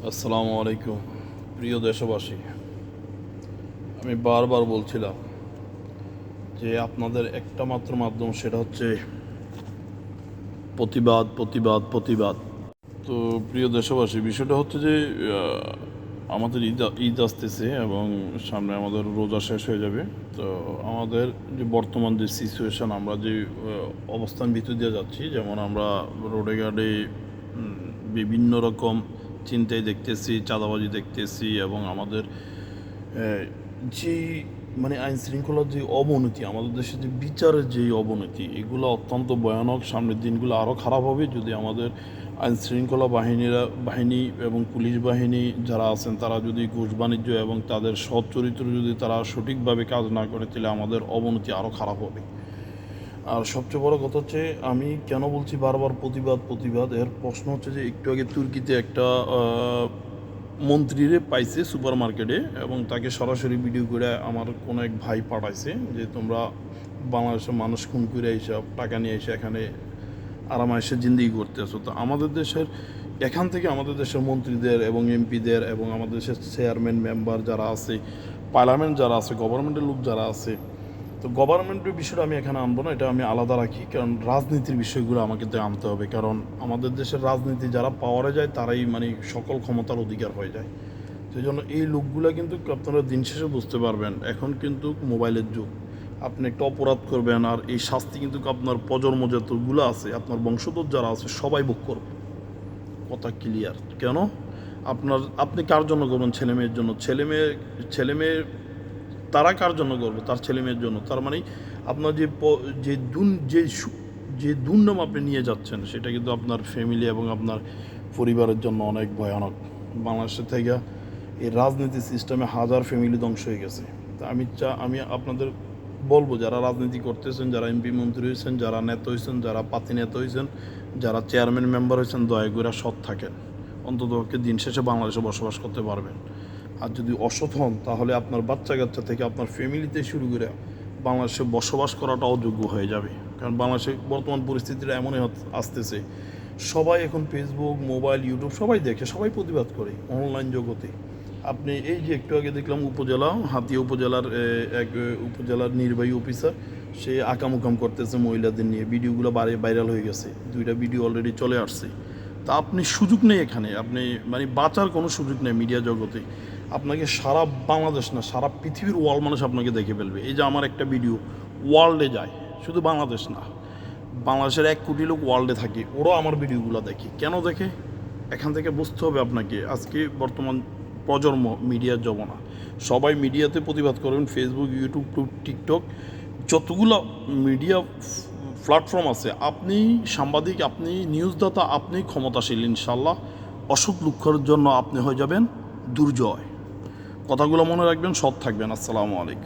আসসালামু আলাইকুম প্রিয় দেশবাসী। আমি বারবার বলছিলাম যে আপনাদের একটা মাত্র মাধ্যম, সেটা হচ্ছে প্রতিবাদ প্রতিবাদ প্রতিবাদ। তো প্রিয় দেশবাসী, বিষয়টা হচ্ছে যে আমাদের ঈদ আসতেছে এবং সামনে আমাদের রোজা শেষ হয়ে যাবে। তো আমাদের যে বর্তমান যে সিচুয়েশান, আমরা যে অবস্থান ভিতর দিয়ে যাচ্ছি, যেমন আমরা রোডে ঘাটে বিভিন্ন রকম চিন্তায় দেখতেছি, চাঁদাবাজি দেখতেছি, এবং আমাদের যে আইন শৃঙ্খলার যে অবনতি, আমাদের দেশে যে বিচারের যে অবনতি, এগুলো অত্যন্ত ভয়ানক। সামনের দিনগুলো আরও খারাপ হবে যদি আমাদের আইন শৃঙ্খলা বাহিনী এবং পুলিশ বাহিনী যারা আছেন তারা যদি ঘুষ বাণিজ্য এবং তাদের সৎ চরিত্র যদি তারা সঠিকভাবে কাজ না করে, তাহলে আমাদের অবনতি আরও খারাপ হবে। আর সবচেয়ে বড় কথা হচ্ছে, আমি কেন বলছি বারবার প্রতিবাদ প্রতিবাদ, এর প্রশ্ন হচ্ছে যে একটু আগে তুর্কিতে একটা মন্ত্রীরে পাইছে সুপার মার্কেটে, এবং তাকে সরাসরি ভিডিও করে আমার কোনো এক ভাই পাঠাইছে যে তোমরা বাংলাদেশের মানুষ খুন করে এইসব টাকা নিয়ে এসে এখানে আরামায়েশে জিন্দিগি করতে আসো। তো আমাদের দেশের এখান থেকে আমাদের দেশের মন্ত্রীদের এবং এমপিদের এবং আমাদের দেশের চেয়ারম্যান মেম্বার যারা আছে, পার্লামেন্ট যারা আছে, গভর্নমেন্টের লোক যারা আছে, তো গভর্নমেন্টের বিষয়টা আমি এখানে আনবো না, এটা আমি আলাদা রাখি, কারণ রাজনীতির বিষয়গুলো আমাকে তো আনতে হবে। কারণ আমাদের দেশের রাজনীতি যারা পাওয়ারে যায় তারাই সকল ক্ষমতার অধিকার হয়ে যায়। সেই জন্য এই লোকগুলো কিন্তু আপনারা দিন শেষে বুঝতে পারবেন, এখন কিন্তু মোবাইলের যুগ। আপনি একটা অপরাধ করবেন আর এই শাস্তি কিন্তু আপনার প্রজন্ম যতগুলো আছে, আপনার বংশধর যারা আছে সবাই ভোগ করবে। কথা ক্লিয়ার? কেন? আপনি কার জন্য করবেন? ছেলে মেয়ের জন্য। ছেলে মেয়ে তারা কার জন্য করবে? তার ছেলে মেয়ের জন্য। তার মানে আপনার যে দুর্নাম আপনি নিয়ে যাচ্ছেন, সেটা কিন্তু আপনার ফ্যামিলি এবং আপনার পরিবারের জন্য অনেক ভয়ানক। বাংলাদেশের থেকে এই রাজনীতি সিস্টেমে হাজার ফ্যামিলি ধ্বংস হয়ে গেছে। তা আমি আপনাদের বলবো, যারা রাজনীতি করতেছেন, যারা এমপি মন্ত্রী হয়েছেন, যারা নেতা হয়েছেন, যারা পাতি নেতা হয়েছেন, যারা চেয়ারম্যান মেম্বার হয়েছেন, দয়া করে সৎ থাকেন। অন্ততপক্ষে দিন শেষে বাংলাদেশে বসবাস করতে পারবেন। আর যদি অসৎ হন, তাহলে আপনার বাচ্চা কাচ্চা থেকে আপনার ফ্যামিলিতে শুরু করে বাংলাদেশে বসবাস করাটা অযোগ্য হয়ে যাবে। কারণ বাংলাদেশে বর্তমান পরিস্থিতিটা এমনই আসতেছে, সবাই এখন ফেসবুক, মোবাইল, ইউটিউব সবাই দেখে, সবাই প্রতিবাদ করে অনলাইন জগতে। আপনি এই যে একটু আগে দেখলাম হাতিয়া উপজেলার এক উপজেলার নির্বাহী অফিসার, সে আকামুকাম করতেছে মহিলাদের নিয়ে, ভিডিওগুলো ভাইরাল হয়ে গেছে, 2টা ভিডিও অলরেডি চলে আসছে। তা আপনি সুযোগ নেই এখানে, আপনি বাঁচার কোনো সুযোগ নেই মিডিয়া জগতে। আপনাকে সারা বাংলাদেশ না, সারা পৃথিবীর ওয়ার্ল্ড মানুষ আপনাকে দেখে ফেলবে। এই যে আমার একটা ভিডিও ওয়ার্ল্ডে যায়, শুধু বাংলাদেশ না, বাংলাদেশের 1 কোটি লোক ওয়ার্ল্ডে থাকে, ওরাও আমার ভিডিওগুলো দেখে। কেন দেখে? এখান থেকে বুঝতে হবে আপনাকে, আজকে বর্তমান প্রজন্ম মিডিয়ার জমানা, সবাই মিডিয়াতে প্রতিবাদ করবেন। ফেসবুক, ইউটিউব, টিকটক, যতগুলো মিডিয়া প্ল্যাটফর্ম আছে, আপনি সাংবাদিক, আপনি নিউজদাতা, আপনি ক্ষমতাশীল, ইনশাল্লাহ অসৎ লক্ষ্যের জন্য আপনি হয়ে যাবেন দুর্জয়। কথাগুলো মনে রাখবেন, সৎ থাকবেন। আসসালামু আলাইকুম।